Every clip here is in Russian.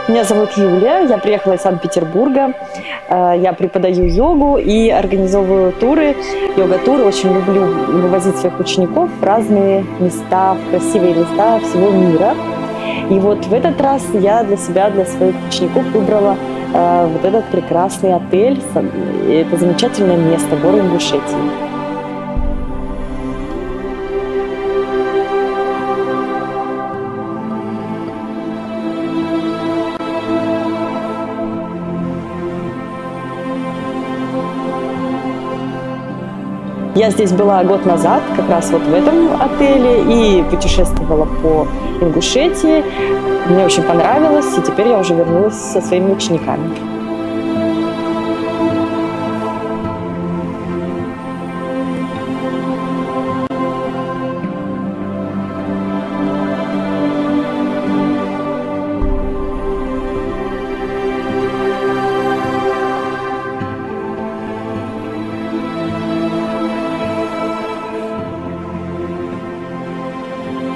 Меня зовут Юлия, я приехала из Санкт-Петербурга. Я преподаю йогу и организовываю туры. Йога-туры. Очень люблю вывозить своих учеников в разные места, в красивые места всего мира. И вот в этот раз я для себя, для своих учеников выбрала вот этот прекрасный отель. Это замечательное место, горы Ингушетии. Я здесь была год назад, как раз вот в этом отеле, и путешествовала по Ингушетии. Мне очень понравилось, и теперь я уже вернулась со своими учениками.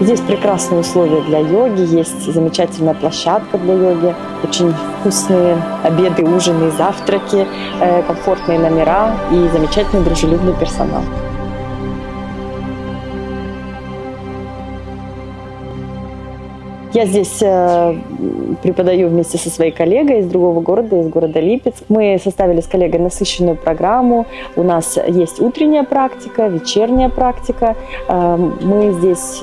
Здесь прекрасные условия для йоги, есть замечательная площадка для йоги, очень вкусные обеды, ужины, завтраки, комфортные номера и замечательный дружелюбный персонал. Я здесь преподаю вместе со своей коллегой из другого города, из города Липецк. Мы составили с коллегой насыщенную программу. У нас есть утренняя практика, вечерняя практика. Мы здесь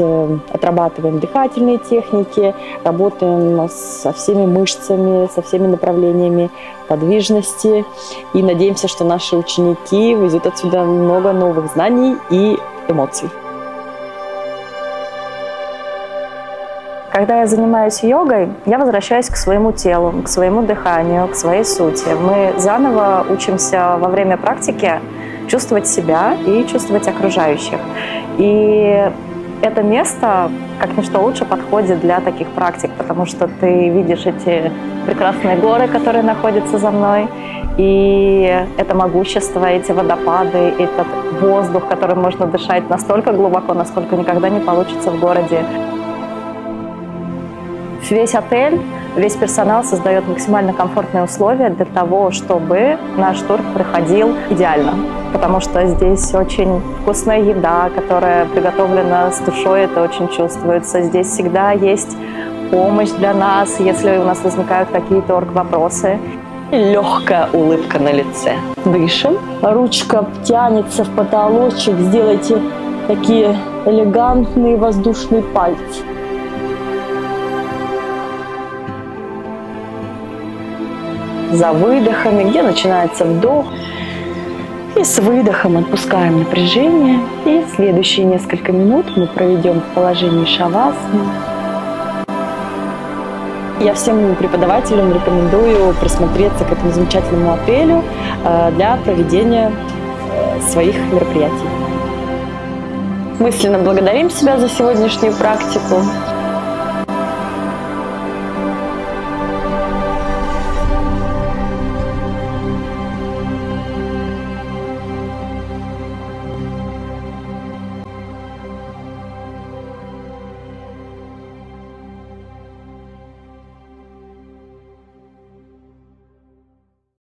отрабатываем дыхательные техники, работаем со всеми мышцами, со всеми направлениями подвижности. И надеемся, что наши ученики везут отсюда много новых знаний и эмоций. Когда я занимаюсь йогой, я возвращаюсь к своему телу, к своему дыханию, к своей сути. Мы заново учимся во время практики чувствовать себя и чувствовать окружающих. И это место, как ничто лучше, подходит для таких практик, потому что ты видишь эти прекрасные горы, которые находятся за мной, и это могущество, эти водопады, этот воздух, которым можно дышать настолько глубоко, насколько никогда не получится в городе. Весь отель, весь персонал создает максимально комфортные условия для того, чтобы наш тур проходил идеально. Потому что здесь очень вкусная еда, которая приготовлена с душой, это очень чувствуется. Здесь всегда есть помощь для нас, если у нас возникают какие-то орг-вопросы. Легкая улыбка на лице. Дышим. Ручка тянется в потолочек. Сделайте такие элегантные воздушные пальцы. За выдохами, где начинается вдох. И с выдохом отпускаем напряжение. И следующие несколько минут мы проведем в положении шавасаны. Я всем преподавателям рекомендую присмотреться к этому замечательному отелю для проведения своих мероприятий. Мысленно благодарим себя за сегодняшнюю практику.